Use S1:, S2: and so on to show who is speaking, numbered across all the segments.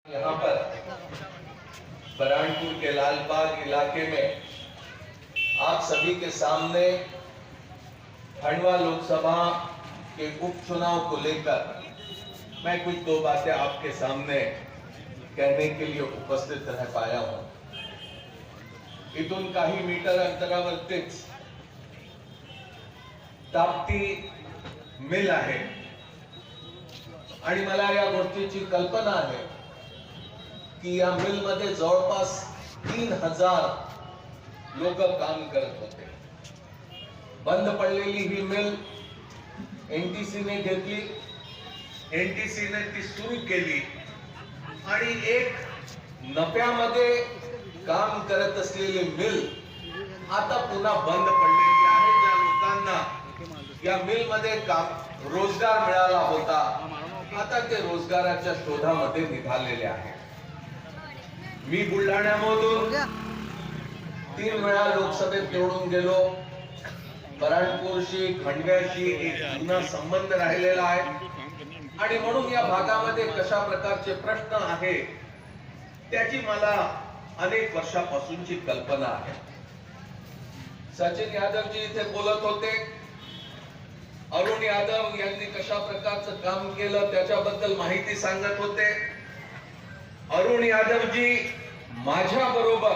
S1: यहाँ पर बरहानपुर के लालबाग इलाके में आप सभी के सामने खंडवा लोकसभा के उपचुनाव को लेकर मैं कुछ दो बातें आपके सामने कहने के लिए उपस्थित रह पाया हूं। इथून काही मीटर अंतरावरतीच ताप्ती मिल आहे आणि मला या गोष्टीची कल्पना आहे की या मिल मध्ये जवळपास 3000 लोक काम करत होते। बंद पडलेली ही मिल एनटीसी ने घेतली, एनटीसी ने ती सुरू केली आणि एक नफ्यामध्ये काम करत असलेली मिल आता पुन्हा बंद पडलेली आहे। ज्या लोकांना या मिल मध्ये काम रोजगार मिळाला होता आता ते रोजगाराच्या शोधामध्ये निघालेले आहेत। मी बुलढाण्यामधून 3 वेळा लोकसभेत निवडून गेलो। बरहानपूरशी खंडव्याशी एक जुना संबंध राहिलेला आहे आणि म्हणून या भागामध्ये कशा प्रकारचे प्रश्न आहे त्याची मला अनेक वर्षापासूनची कल्पना आहे। सचिन यादव जी इथे बोलत होते, अरुण यादव यांनी कशा प्रकारचं काम केलं त्याच्याबद्दल माहिती सांगत होते। अरुण यादव जी माझ्या बरोबर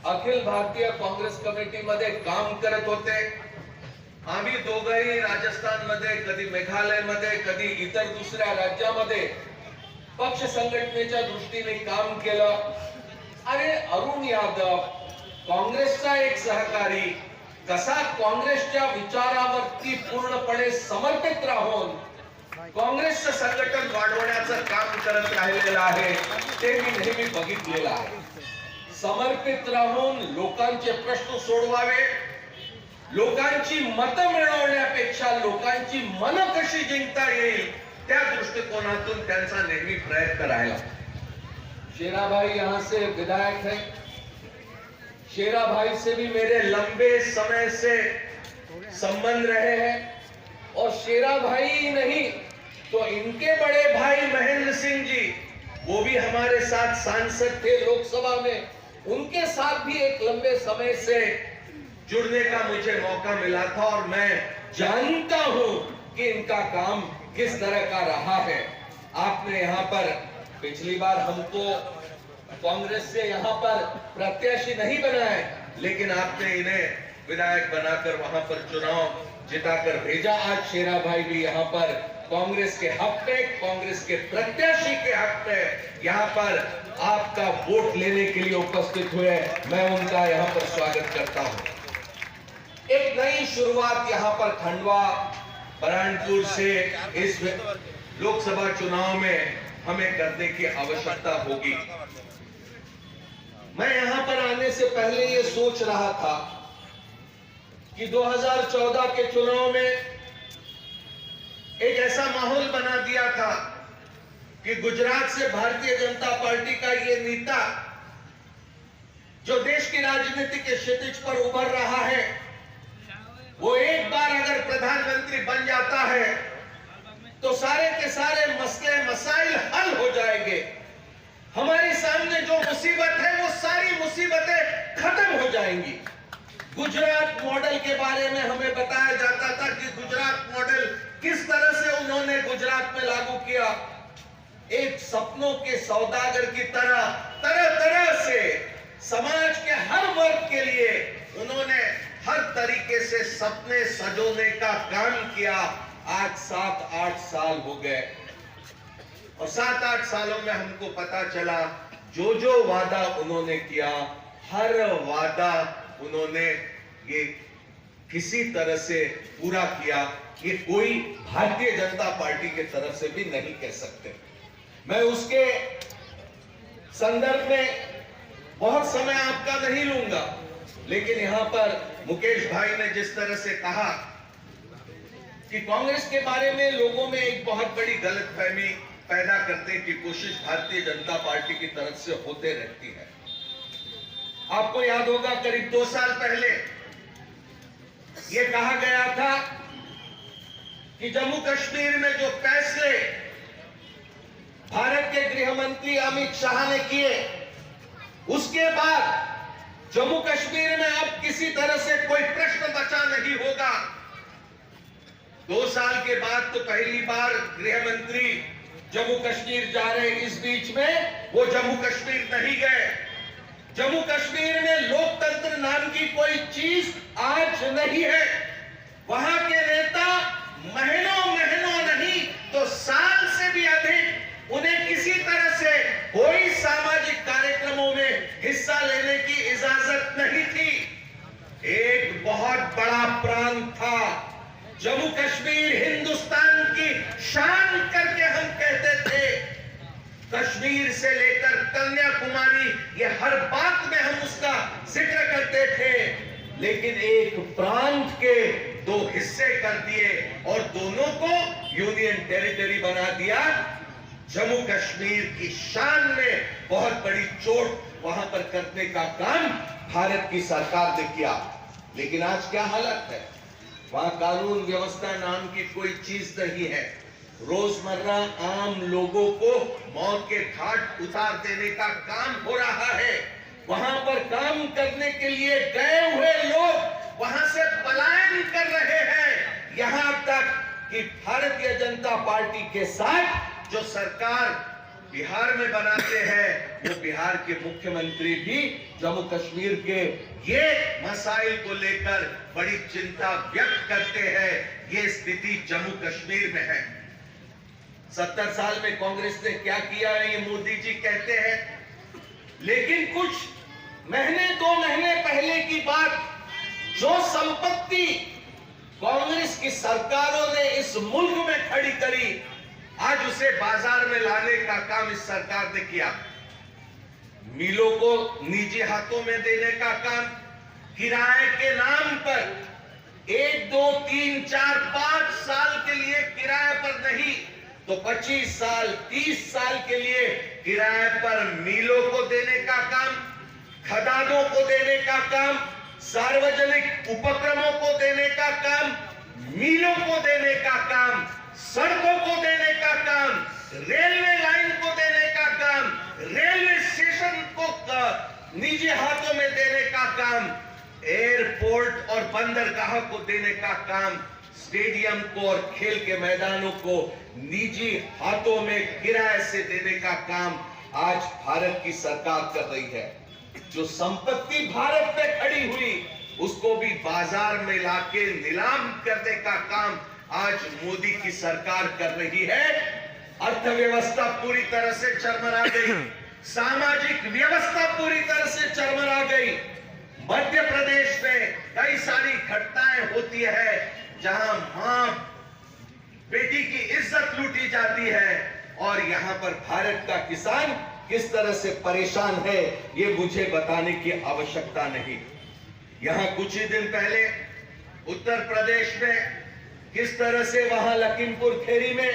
S1: अखिल भारतीय काँग्रेस कमिटीमध्ये काम करत होते। आम्ही दोघंही राजस्थानमध्ये, कधी मेघालयमध्ये, कधी इतर दुसऱ्या राज्यामध्ये पक्ष संघटनेच्या दृष्टीने काम केलं। अरे अरुण यादव काँग्रेसचा एक सहकारी कसा काँग्रेसच्या विचारावरती पूर्णपणे समर्पित राहून काँग्रेसचं संघटन वाढवण्याचं काम करत राहिलेलं आहे ते मी नेहमी बघितलेलं आहे। समर्पित राहून लोकांचे प्रश्न सोडवावे, लोकांची मतं मिळवण्यापेक्षा लोकांची मनं कशी जिंकता येईल त्या दृष्टिकोनातून त्यांचा नेहमी प्रयत्न राहिला। शेरा भाई यहाँ से विधायक है। शेरा भाई से भी मेरे लंबे समय से संबंध रहे हैं और शेरा भाई नहीं तो इनके बड़े भाई महेंद्र सिंह जी, वो भी हमारे साथ सांसद थे लोकसभा में, उनके साथ भी एक लंबे समय से जुड़ने का मुझे मौका मिला था और मैं जानता हूं कि इनका काम किस तरह का रहा है। आपने यहाँ पर पिछली बार हमको कांग्रेस से यहाँ पर प्रत्याशी नहीं बनाए, लेकिन आपने इन्हें विधायक बनाकर वहां पर चुनाव जिताकर भेजा। आज शेरा भाई भी यहाँ पर कांग्रेस के हक में, कांग्रेस के प्रत्याशी के हक में यहाँ पर आपका वोट लेने के लिए उपस्थित हुए। मैं उनका यहाँ पर स्वागत करता हूँ। एक नई शुरुआत यहाँ पर खंडवा बरहानपुर से इस लोकसभा चुनाव में हमें करने की आवश्यकता होगी। मैं यहाँ पर आने से पहले ये सोच रहा था कि 2014 के चुनाव में एक ऐसा माहौल बना दिया था कि गुजरात से भारतीय जनता पार्टी का ये नेता जो देश की राजनीति के क्षितिज पर उभर रहा है, वो एक बार अगर प्रधानमंत्री बन जाता है तो सारे के सारे मसले मसाइल हल हो जाएंगे। हमारे सामने जो मुसीबत है वो सारी मुसीबतें खत्म हो जाएंगी। गुजरात मॉडल के बारे में हमें बताया जाता था कि गुजरात मॉडल किस तरह से उन्होंने गुजरात में लागू किया। एक सपनों के सौदागर की तरह तरह तरह से समाज के हर वर्ग के लिए उन्होंने हर तरीके से सपने सजोने का काम किया। आज 7-8 साल हो गए और 7-8 सालों में हमको पता चला जो जो वादा उन्होंने किया, हर वादा उन्होंने ये किसी तरह से पूरा किया। ये कोई भारतीय जनता पार्टी की तरफ से भी नहीं कह सकते। मैं उसके संदर्भ में बहुत समय आपका नहीं लूंगा, लेकिन यहां पर मुकेश भाई ने जिस तरह से कहा कि कांग्रेस के बारे में लोगों में एक बहुत बड़ी गलतफहमी पैदा करने की कोशिश भारतीय जनता पार्टी की तरफ से होते रहती है। आपको याद होगा करीब 2 साल पहले यह कहा गया था कि जम्मू कश्मीर में जो फैसले भारत के गृह मंत्री अमित शाह ने किए। उसके बाद जम्मू कश्मीर में अब किसी तरह से कोई प्रश्न बचा नहीं होगा। 2 साल के बाद तो पहली बार गृह मंत्री जम्मू कश्मीर जा रहे, इस बीच में वो जम्मू कश्मीर नहीं गए। जम्मू कश्मीर में लोकतंत्र नाम की कोई चीज आज नहीं है। वहां के नेता महीनों नहीं तो साल से भी अधिक उन्हें किसी तरह से कोई सामाजिक कार्यक्रमों में हिस्सा लेने की इजाजत नहीं थी। एक बहुत बड़ा प्रांत था जम्मू कश्मीर, हिंदुस्तान की शान करके हम कहते थे। कश्मीर से लेकर कन्याकुमारी, ये हर बात में हम उसका जिक्र करते थे। लेकिन एक प्रांत के 2 हिस्से कर दिए और दोनों को यूनियन टेरिटरी बना दिया। जम्मू कश्मीर की शान में बहुत बड़ी चोट वहां पर करने का काम भारत की सरकार ने किया। लेकिन आज क्या हालत है? वहां कानून व्यवस्था नाम की कोई चीज नहीं है। रोजमर्रा आम लोगों को मौत के घाट उतार देने का काम हो रहा है। वहां पर काम करने के लिए गए हुए लोग वहां से पलायन कर रहे हैं। यहां तक कि भारतीय जनता पार्टी के साथ जो सरकार बिहार में बनाते हैं, वो बिहार के मुख्यमंत्री भी जम्मू कश्मीर के ये मसाइल को लेकर बड़ी चिंता व्यक्त करते हैं। ये स्थिति जम्मू कश्मीर में है। 70 साल में कांग्रेस ने क्या किया है, ये मोदी जी कहते हैं। लेकिन कुछ महीने 2 महीने पहले की बात, जो संपत्ति कांग्रेस की सरकारों ने इस मुल्क में खड़ी करी, आज उसे बाजार में लाने का काम इस सरकार ने किया। मिलों को निजी हाथों में देने का काम, किराए के नाम पर 1, 2, 3, 4, 5 साल के लिए किराए पर नहीं तो 25 साल 30 साल के लिए किराए पर मिलों को देने का काम, खदानों को देने का काम, सार्वजनिक उपक्रमों को देने का काम, मिलों को देने का काम, सड़कों को देने का काम, रेलवे लाइन को देने का काम, रेलवे स्टेशन को निजी हाथों में देने का काम, एयरपोर्ट और बंदरगाह को देने का काम, स्टेडियम को और खेल के मैदानों को निजी हाथों में किराए से देने का काम आज भारत की सरकार कर रही है। जो संपत्ति भारत में खड़ी हुई उसको भी बाजार में लाके नीलाम करने का काम आज मोदी की सरकार कर रही है। अर्थव्यवस्था पूरी तरह से चरमरा गई, सामाजिक व्यवस्था पूरी तरह से चरमरा गई। मध्य प्रदेश में कई सारी घटनाएं होती है जहां मां बेटी की इज्जत लूटी जाती है और यहां पर भारत का किसान किस तरह से परेशान है ये मुझे बताने की आवश्यकता नहीं। यहां कुछ ही दिन पहले उत्तर प्रदेश में किस तरह से वहां लखीमपुर खीरी में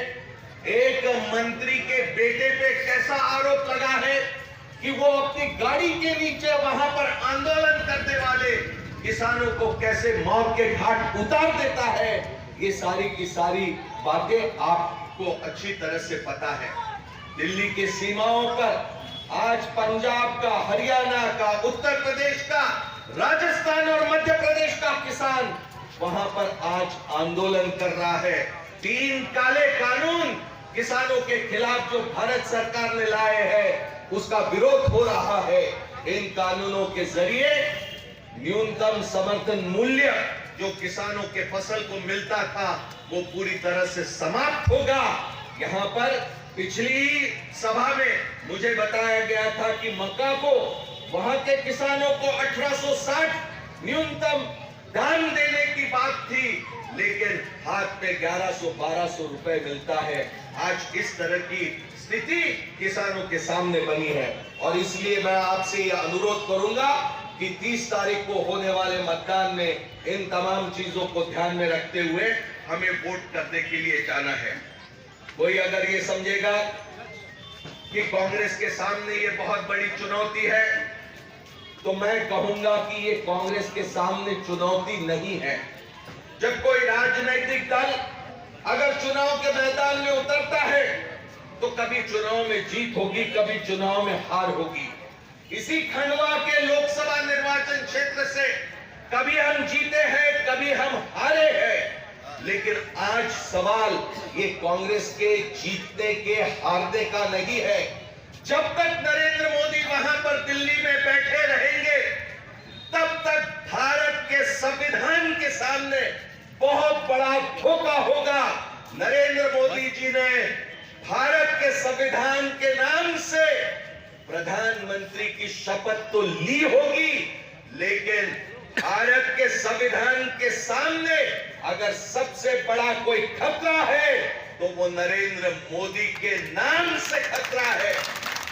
S1: एक मंत्री के बेटे पे कैसा आरोप लगा है कि वो अपनी गाड़ी के नीचे वहां पर आंदोलन करने वाले किसानों को कैसे मौत के घाट उतार देता है। ये सारी की सारी बातें आपको अच्छी तरह से पता है। दिल्ली के सीमाओं पर आज पंजाब का, हरियाणा का, उत्तर प्रदेश का, राजस्थान और मध्य प्रदेश का किसान वहां पर आज आंदोलन कर रहा है। 3 काले कानून किसानों के खिलाफ जो भारत सरकार ने लाए हैं उसका विरोध हो रहा है। इन कानूनों के जरिए न्यूनतम समर्थन मूल्य जो किसानों के फसल को मिलता था वो पूरी तरह से समाप्त होगा। यहाँ पर पिछली सभा में मुझे बताया गया था कि मक्का को वहां के किसानों को 1860 न्यूनतम दाम देने की बात थी, लेकिन हाथ में 1100-1200 रुपए मिलता है। आज इस तरह की स्थिति किसानों के सामने बनी है और इसलिए मैं आपसे यह अनुरोध करूंगा कि 30 तारीख को होने वाले मतदान में इन तमाम चीजों को ध्यान में रखते हुए हमें वोट करने के लिए जाना है। कोई अगर ये समझेगा कि कांग्रेस के सामने ये बहुत बड़ी चुनौती है तो मैं कहूंगा कि ये कांग्रेस के सामने चुनौती नहीं है। जब कोई राजनीतिक दल अगर चुनाव के मैदान में उतरता है तो कभी चुनाव में जीत होगी, कभी चुनाव में हार होगी। इसी खंडवा के लोकसभा निर्वाचन क्षेत्र से कभी हम जीते हैं, कभी हम हारे हैं। लेकिन आज सवाल ये कांग्रेस के जीतने के हारने का नहीं है। जब तक नरेंद्र मोदी वहां पर दिल्ली में बैठे रहेंगे, तब तक भारत के संविधान के सामने बहुत बड़ा धोखा होगा। नरेंद्र मोदी जी ने भारत के संविधान के नाम से प्रधानमंत्री की शपथ तो ली होगी, लेकिन भारत के संविधान के सामने अगर सबसे बड़ा कोई खतरा है तो वो नरेंद्र मोदी के नाम से खतरा है।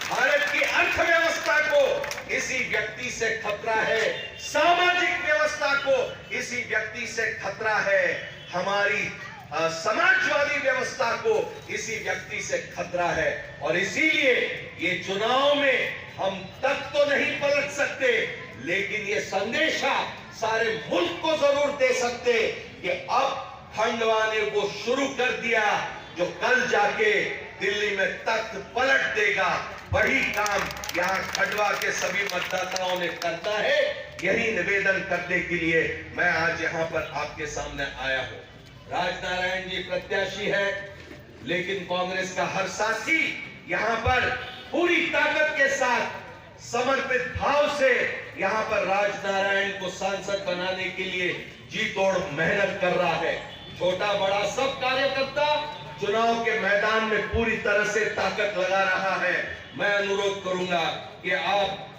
S1: भारत की अर्थव्यवस्था को इसी व्यक्ति से खतरा है, सामाजिक व्यवस्था को इसी व्यक्ति से खतरा है, हमारी समाजवादी व्यवस्था को इसी व्यक्ति से खतरा है। और इसीलिए ये चुनाव में हम तक तो नहीं पलट सकते, लेकिन ये संदेशा सारे मुल्क को जरूर दे सकते कि अब खंडवा ने वो शुरू कर दिया जो कल जाके दिल्ली में तख्त पलट देगा। वही काम यहाँ खंडवा के सभी मतदाताओं ने करना है। यही निवेदन करने के लिए मैं आज यहाँ पर आपके सामने आया हूँ। राजनारायण जी प्रत्याशी है, लेकिन कांग्रेस का हर साथी यहाँ पर पूरी ताकत के साथ समर्पित भाव से यहाँ पर राजनारायण को सांसद बनाने के लिए जी तोड़ मेहनत कर रहा है। छोटा बड़ा सब कार्यकर्ता चुनाव के मैदान में पूरी तरह से ताकत लगा रहा है। मैं अनुरोध करूंगा कि आप